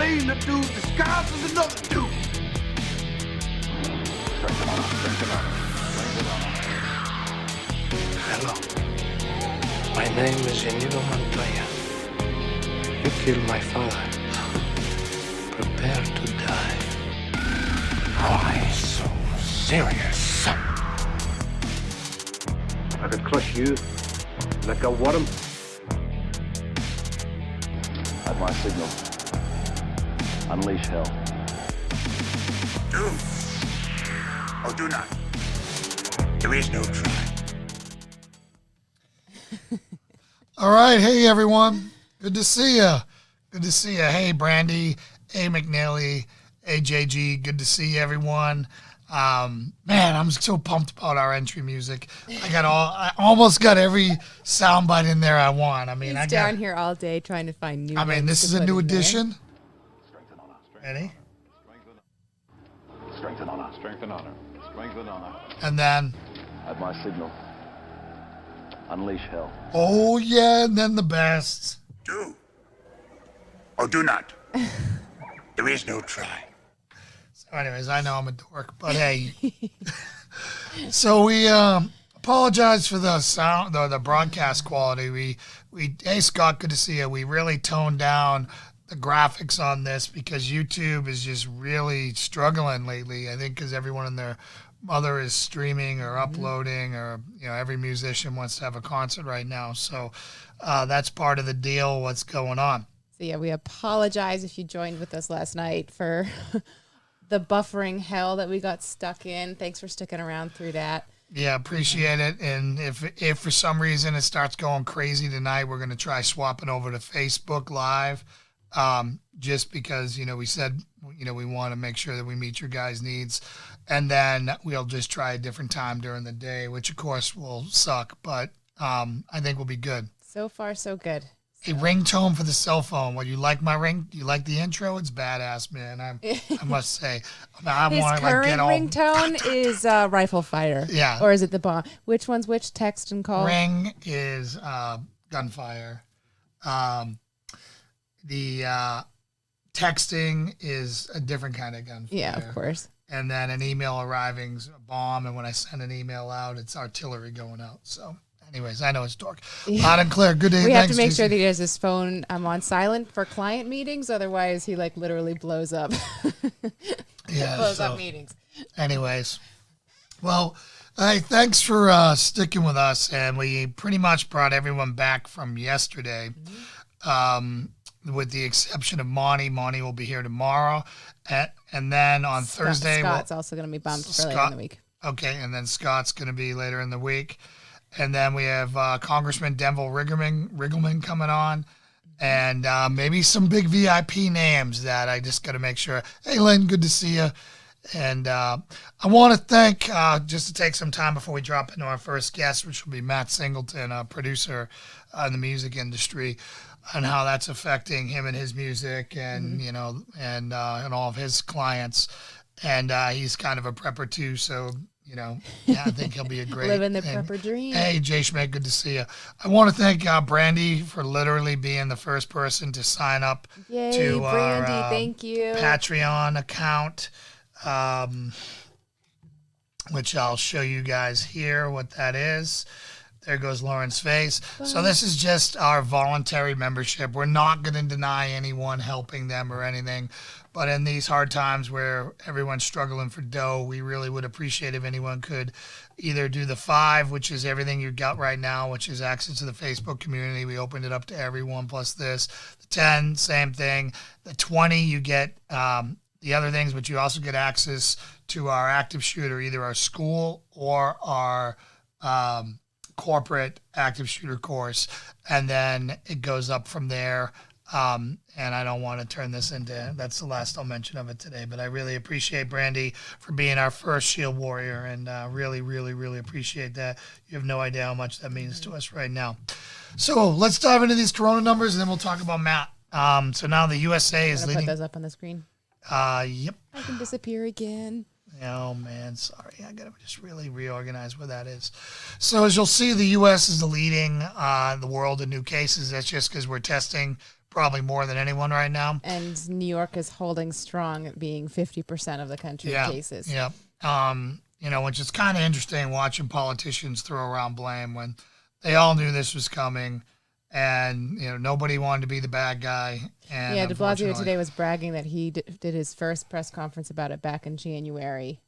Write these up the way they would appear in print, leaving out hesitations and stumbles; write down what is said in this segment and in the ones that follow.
playing a dude disguised as another dude. Hello. My name is Inigo Montoya. You killed my father. Prepare to die. Why so serious? I could crush you, let go what him. At my signal, unleash hell. Do or do not. There is no try. All right. Hey, everyone. Good to see you. Good to see you. Hey, Brandy. Hey, McNally. Hey, JG. Good to see everyone. Man, I'm so pumped about our entry music. I almost got every soundbite in there I want. I mean, He's down here all day trying to find new. I mean, this is a new edition. Ready? Strength and honor. Strength and honor. Strength and honor. And then, At my signal, unleash hell. oh yeah, and then the best. Do or do not. There is no try. So anyways, I know I'm a dork, but hey. So we apologize for the sound, the broadcast quality. Hey Scott, good to see you. We really toned down the graphics on this because YouTube is just really struggling lately. I think because everyone and their mother is streaming or uploading, or every musician wants to have a concert right now. So that's part of the deal. What's going on? So yeah, we apologize if you joined with us last night for the buffering hell that we got stuck in. Thanks for sticking around through that. Yeah, appreciate it. And if for some reason it starts going crazy tonight, we're going to try swapping over to Facebook Live, just because, we said, we want to make sure that we meet your guys' needs. And then we'll just try a different time during the day, which, of course, will suck. But I think we'll be good. So far, so good. A ringtone for the cell phone. What, you like my ring? You like the intro? It's badass, man. I must say. His current ringtone is rifle fire. Yeah. Or is it the bomb? Which one's which? Text and call? Ring is gunfire. The texting is a different kind of gunfire. Yeah, of course. And then an email arriving's a bomb, and when I send an email out, it's artillery going out. So anyways, I know it's dark. Loud and clear. Good day. We have to make sure that he has his phone on silent for client meetings. Otherwise, he literally blows up. Yeah, blows up meetings. Anyways, well, hey, thanks for sticking with us. And we pretty much brought everyone back from yesterday, with the exception of Monty. Monty will be here tomorrow. And then on Thursday, Scott's also going to be bumped for later in the week. Okay, and then Scott's going to be later in the week. And then we have Congressman Denville Riggleman coming on, and maybe some big VIP names that I just got to make sure. Hey, Lynn, good to see you. And I want to thank, just to take some time before we drop into our first guest, which will be Matt Singleton, a producer in the music industry, and how that's affecting him and his music, and and all of his clients. And he's kind of a prepper too, so. I think he'll be a great... Living the prepper dream. Hey, Jay Schmidt, good to see you. I want to thank Brandy for literally being the first person to sign up to Brandy, our thank you. Patreon account, which I'll show you guys here what that is. There goes Lauren's face. So this is just our voluntary membership. We're not going to deny anyone helping them or anything. But in these hard times where everyone's struggling for dough, we really would appreciate if anyone could either do the 5, which is everything you got right now, which is access to the Facebook community. We opened it up to everyone plus this. The 10, same thing. The 20, you get the other things, but you also get access to our active shooter, either our school or our corporate active shooter course. And then it goes up from there. And I don't want to turn this into, that's the last I'll mention of it today, but I really appreciate Brandy for being our first Shield Warrior, and really, really, really appreciate that. You have no idea how much that means to us right now. So let's dive into these Corona numbers, and then we'll talk about Matt. So now the USA is leading. Put those up on the screen. Yep. I can disappear again. Oh, man, sorry. I got to just really reorganize where that is. So as you'll see, the U.S. is leading the world in new cases. That's just because we're testing probably more than anyone right now. And New York is holding strong at being 50% of the country cases. Yeah. Which is kind of interesting watching politicians throw around blame when they all knew this was coming, and nobody wanted to be the bad guy. And De Blasio today was bragging that he did his first press conference about it back in January.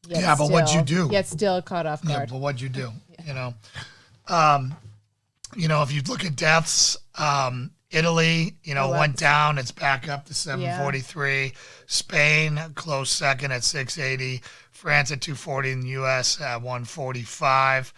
But what'd you do? Yet still caught off guard. Yeah, but what'd you do? If you look at deaths, Italy, went down. It's back up to 743. Spain, close second at 680. France at 240. In the U.S. at 145.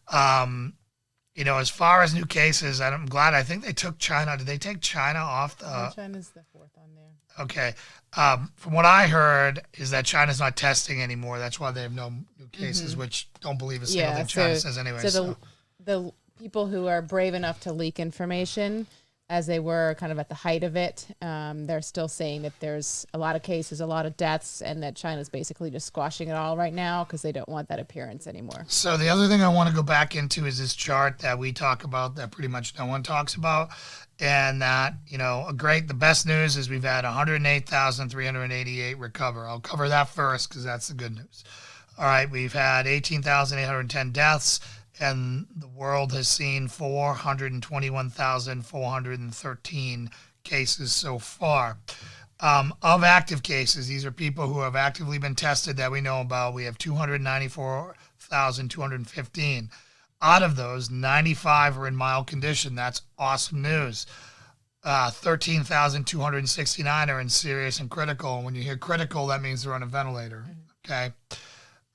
As far as new cases, I'm glad. I think they took China. Did they take China off the? China's the fourth on there. Okay. From what I heard is that China's not testing anymore. That's why they have no new cases, which don't believe a single thing China says anyway. So the people who are brave enough to leak information, as they were kind of at the height of it, they're still saying that there's a lot of cases, a lot of deaths, and that China's basically just squashing it all right now because they don't want that appearance anymore. So the other thing I want to go back into is this chart that we talk about that pretty much no one talks about. And that, the best news is we've had 108,388 recover. I'll cover that first because that's the good news. All right, we've had 18,810 deaths, and the world has seen 421,413 cases so far. Of active cases, these are people who have actively been tested that we know about. We have 294,215. Out of those, 95 are in mild condition. That's awesome news. 13,269 are in serious and critical. And when you hear critical, that means they're on a ventilator. Okay.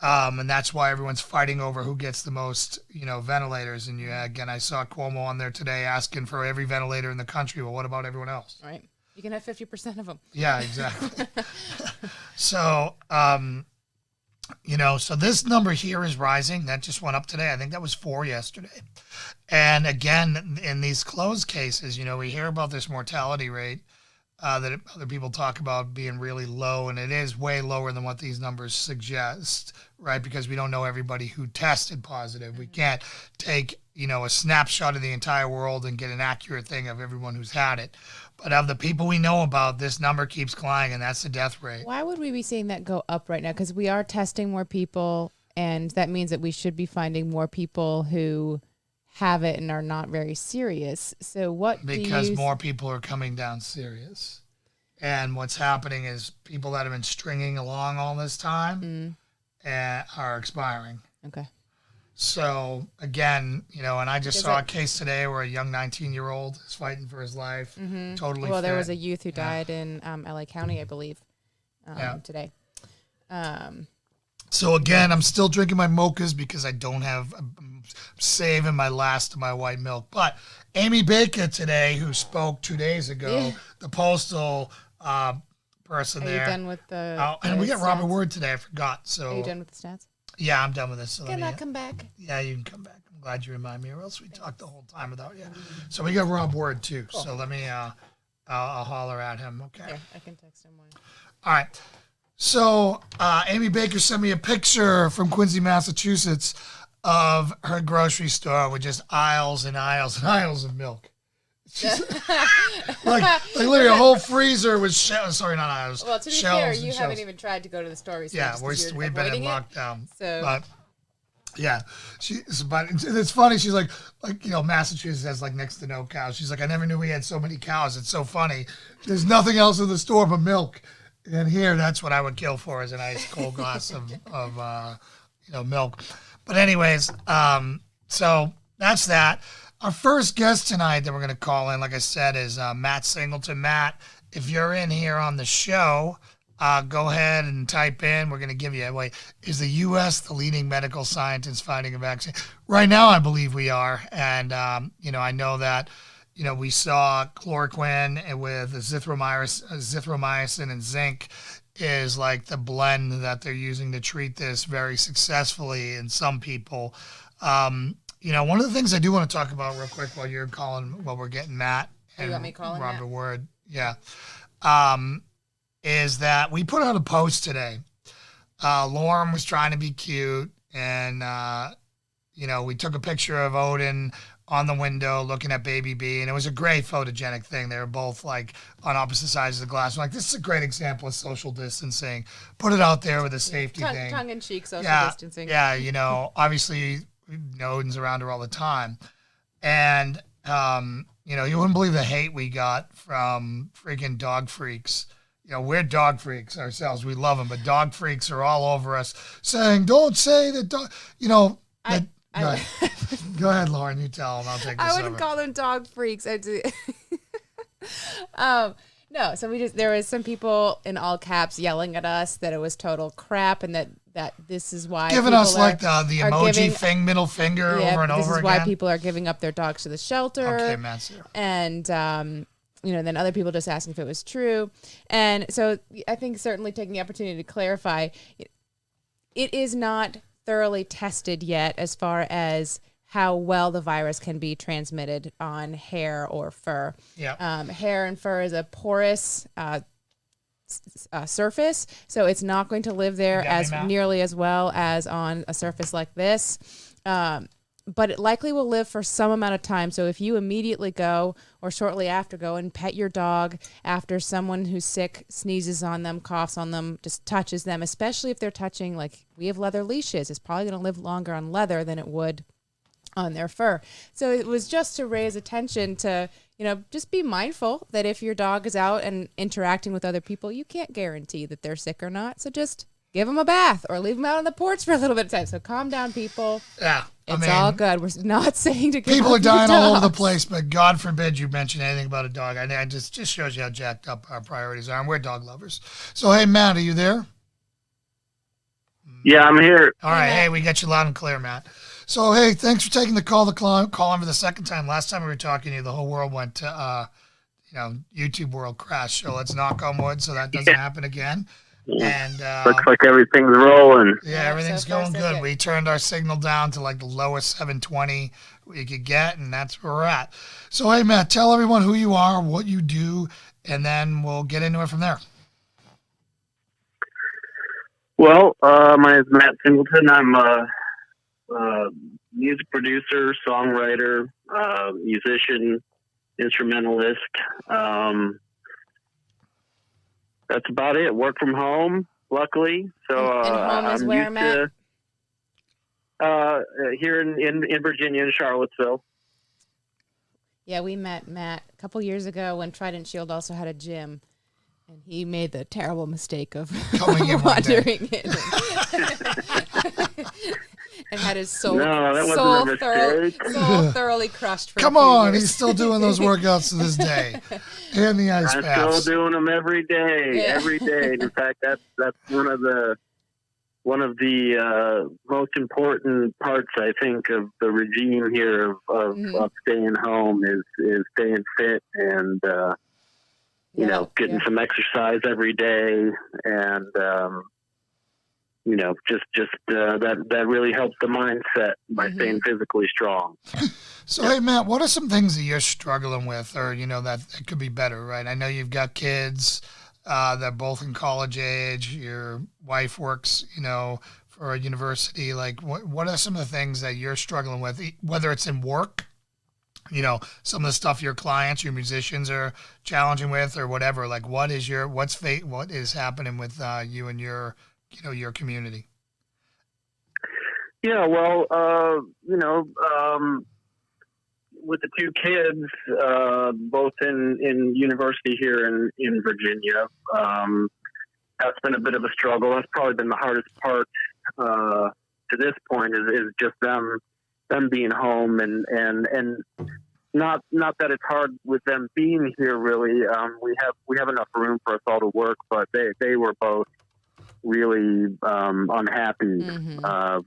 And that's why everyone's fighting over who gets the most, ventilators. And again, I saw Cuomo on there today asking for every ventilator in the country. Well, what about everyone else? Right. You can have 50% of them. Yeah, exactly. So, so this number here is rising. That just went up today. I think that was 4 yesterday. And again, in these closed cases, we hear about this mortality rate that other people talk about being really low, and it is way lower than what these numbers suggest, right? Because we don't know everybody who tested positive. We can't take, a snapshot of the entire world and get an accurate thing of everyone who's had it. But of the people we know about, this number keeps climbing, and that's the death rate. Why would we be seeing that go up right now? Because we are testing more people, and that means that we should be finding more people who have it and are not very serious. So because more people are coming down serious. And what's happening is people that have been stringing along all this time are expiring. Okay. So again, and I just saw a case today where a young 19-year-old is fighting for his life. Totally. Well, there was a youth who died in LA County, I believe, today. So again, I'm still drinking my mochas because I'm saving my last of my white milk. But Amy Baker today, who spoke 2 days ago, the postal person there. Are you done with the and we got stats? Robert Word today. I forgot. So are you done with the stats? Yeah, I'm done with this. So Can I come back? Yeah, you can come back. I'm glad you remind me, or else we talked the whole time without you. So we got Rob Word too. Cool. So let me, I'll holler at him. Okay. Yeah, I can text him one. All right. So Amy Baker sent me a picture from Quincy, Massachusetts, of her grocery store with just aisles and aisles and aisles of milk. like literally a whole freezer with sorry, not aisles. Well, to be fair, you haven't even tried to go to the store recently. Yeah, we've been in lockdown. So. But yeah, but it's funny. She's like Massachusetts has like next to no cows. She's like, I never knew we had so many cows. It's so funny. There's nothing else in the store but milk. And here, that's what I would kill for, is a nice cold glass of milk. But anyways, so that's that. Our first guest tonight that we're going to call in, like I said, is Matt Singleton. Matt, if you're in here on the show, go ahead and type in. We're going to give you a way. Is the U.S. the leading medical scientist finding a vaccine? Right now, I believe we are. And, I know that, we saw chloroquine with azithromycin and zinc is like the blend that they're using to treat this very successfully in some people. One of the things I do want to talk about real quick while we're getting Matt and Robert Word, is that we put out a post today. Lauren was trying to be cute, and we took a picture of Odin on the window looking at baby B, and it was a great photogenic thing. They were both like on opposite sides of the glass. I'm like, this is a great example of social distancing. Put it out there with a safety thing. Tongue-in-cheek social distancing. Yeah, obviously Odin's around her all the time. And, you wouldn't believe the hate we got from freaking dog freaks. We're dog freaks ourselves. We love them, but dog freaks are all over us saying, don't say that dog, go ahead, Lauren, you tell them. I'll take this I wouldn't over. call them dog freaks. No, so there was some people in all caps yelling at us that it was total crap and that this is why giving us like the emoji middle finger over and over again. This is why people are giving up their dogs to the shelter. Okay, Matt's here. And then other people just asking if it was true. And so I think certainly taking the opportunity to clarify, it is not thoroughly tested yet as far as how well the virus can be transmitted on hair or fur. Yeah. Hair and fur is a porous surface, so it's not going to live there as nearly as well as on a surface like this. But it likely will live for some amount of time. So if you immediately go or shortly after go and pet your dog after someone who's sick sneezes on them, coughs on them, just touches them, especially if they're touching, like we have leather leashes, it's probably going to live longer on leather than it would on their fur. So it was just to raise attention to, just be mindful that if your dog is out and interacting with other people, you can't guarantee that they're sick or not. So just give them a bath or leave them out on the porch for a little bit of time. So calm down, people. Yeah. It's all good. We're not saying to give people up are dying your all over the dogs. place, but God forbid you mention anything about a dog. I just shows you how jacked up our priorities are. And we're dog lovers. So, hey, Matt, are you there? Yeah, I'm here. All right. Hey, we got you loud and clear, Matt. So, hey, thanks for taking the call on for the second time. Last time we were talking to you, the whole world went to, YouTube world crashed. So let's knock on wood so that doesn't happen again. And looks like everything's rolling. Yeah, everything's going good. We turned our signal down to like the lowest 720 we could get, and that's where we're at. So, hey, Matt, tell everyone who you are, what you do, and then we'll get into it from there. Well, my name is Matt Singleton. I'm a music producer, songwriter, musician, instrumentalist. That's about it. Work from home, luckily. So and home is I'm where, used Matt? to here in Virginia, in Charlottesville. Yeah, we met Matt a couple years ago when Trident Shield also had a gym. And he made the terrible mistake of Coming in one day. wandering in and had his soul, No, that wasn't a mistake. soul thoroughly crushed. For Come a few on, years. he's still doing those workouts to this day. And the ice I'm baths. still doing them every day. Yeah. Every day. In fact, that's one of the most important parts, I think, of the regime here of staying home is staying fit and getting some exercise every day, and that really helps the mindset by staying physically strong. So, hey, Matt, what are some things that you're struggling with or, that could be better, right? I know you've got kids that are both in college age. Your wife works, for a university. Like, what are some of the things that you're struggling with, whether it's in work, some of the stuff your clients, your musicians are challenging with or whatever? Like, what is happening with you and your community? Yeah, well, with the two kids, both in university here in Virginia, that's been a bit of a struggle. That's probably been the hardest part to this point is just them being home and not that it's hard with them being here really. We have enough room for us all to work, but they were both really unhappy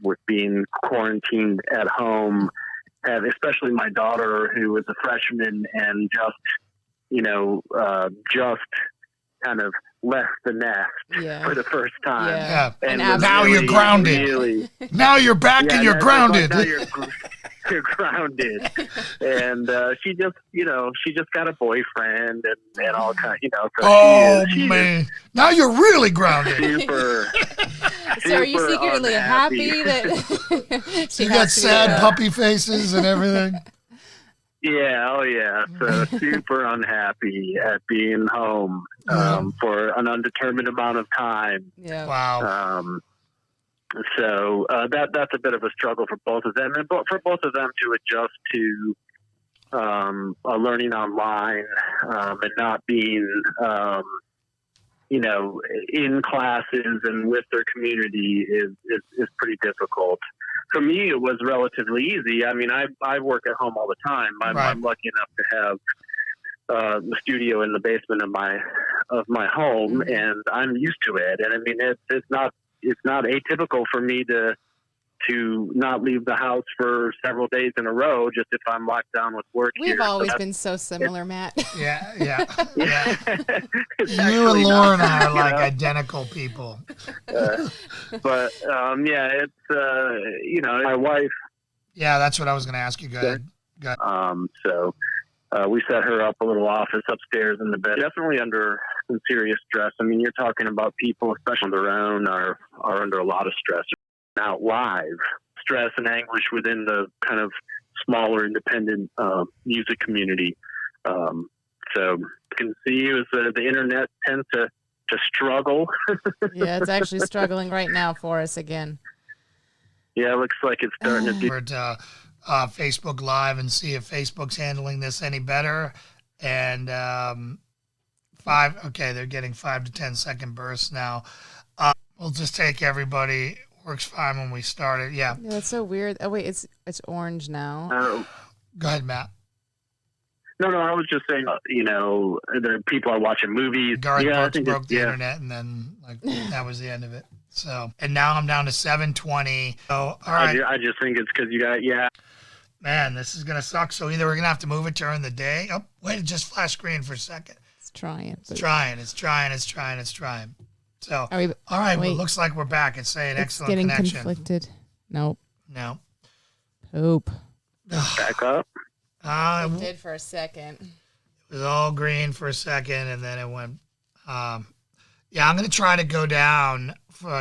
with being quarantined at home, and especially my daughter, who was a freshman and just kind of left the nest for the first time. Yeah. And now you're grounded. Now you're back and you're grounded. Now you're grounded. And she just got a boyfriend and all kind. So man! Now you're really grounded. Super. So are you secretly unhappy. happy that she You got has to sad go? puppy faces and everything. Yeah, oh yeah. So super unhappy at being home for an undetermined amount of time. Yeah. Wow. So that's a bit of a struggle for both of them, and for both of them to adjust to learning online and not being, in classes and with their community is pretty difficult. For me, it was relatively easy. I mean, I work at home all the time. I'm lucky enough to have the studio in the basement of my home, and I'm used to it. And I mean, it's not atypical for me to not leave the house for several days in a row just if I'm locked down with work. We've always been so similar, Matt. Yeah. You It's and actually Lauren not, are like identical people. but it's my wife. Yeah, that's what I was going to ask you. Go ahead. So we set her up a little office upstairs in the bed. Definitely under some serious stress. I mean, you're talking about people, especially on their own, are under a lot of stress. Out live, stress and anguish within the kind of smaller independent music community. So you can see as the internet tends to struggle. Yeah, it's actually struggling right now for us again. Yeah, it looks like it's starting to be. Facebook Live and see if Facebook's handling this any better. And they're getting 5 to 10 second bursts now. We'll just take everybody. Works fine when we started. Yeah. Yeah, that's so weird. Oh wait, it's orange now. Go ahead, Matt. No, I was just saying, the people are watching movies. Garth Brooks broke the internet, and then that was the end of it. So, and now I'm down to 720. So, all right. I just think it's because you got, Man, this is going to suck. So either we're going to have to move it during the day. Oh, wait, it just flashed green for a second. It's trying. It's trying. So, all right, well, it looks like we're back. It's saying excellent getting connection. Conflicted. Nope. No. Poop. back up. It did for a second. It was all green for a second, and then it went. I'm going to try to go down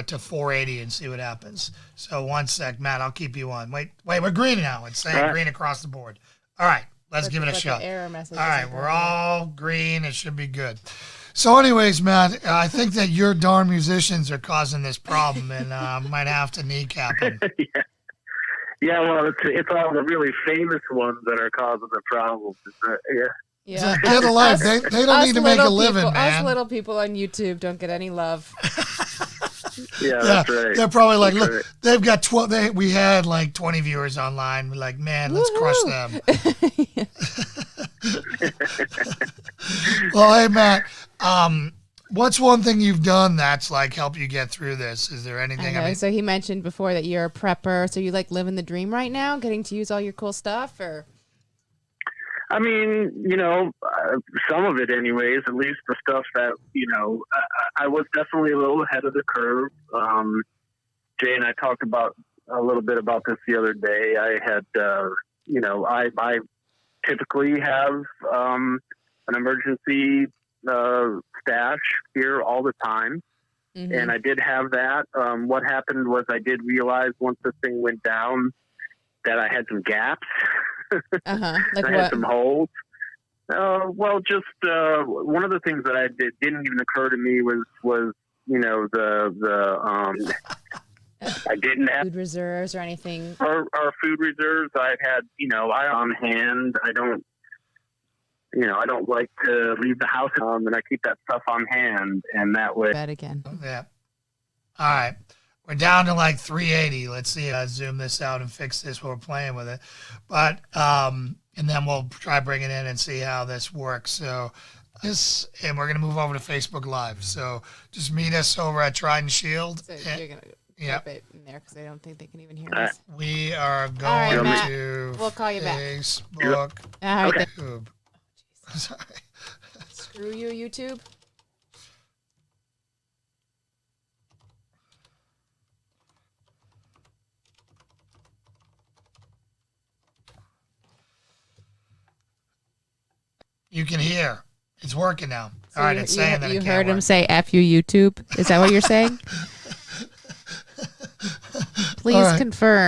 to 480 and see what happens. So 1 sec, Matt. I'll keep you on. Wait. We're green now. It's saying green across the board. All right, let's give it a shot. Error message. All right, we're all green. It should be good. So, anyways, Matt, I think that your darn musicians are causing this problem, and might have to kneecap them. Yeah, well, it's all the really famous ones that are causing the problems. Yeah. Get a life. They don't need to make a living, man. Us little people on YouTube don't get any love. Yeah, that's right. They're probably like, That's look, right. they've got 12. We had like 20 viewers online. We're like, man, let's crush them. Well, hey, Matt, what's one thing you've done that's like helped you get through this? Is there anything? I know, so he mentioned before that you're a prepper. So you like living the dream right now, getting to use all your cool stuff, or? I mean, some of it anyways, at least the stuff that, I was definitely a little ahead of the curve. Jay and I talked about a little bit about this the other day. I had, I typically have an emergency stash here all the time. Mm-hmm. And I did have that. What happened was I did realize once this thing went down that I had some gaps. Like I what? had some holes. Well, just one of the things that I didn't even occur to me was I didn't have food reserves or anything. Our food reserves. I had I on hand. I don't like to leave the house, and I keep that stuff on hand, and that way. Bed again. Yeah. All right. We're down to like 380. Let's see. Zoom this out and fix this while we're playing with it. But, and then we'll try bringing it in and see how this works. So and we're going to move over to Facebook Live. So just meet us over at Trident Shield. So you're going to put it in there because I don't think they can even hear us. We are going Matt, to we'll call you back. Facebook. All right. YouTube. Sorry. Screw you, YouTube. You can hear. It's working now. So all right, it's saying that you it can't heard him work. say F you, YouTube. Is that what you're saying? Please confirm.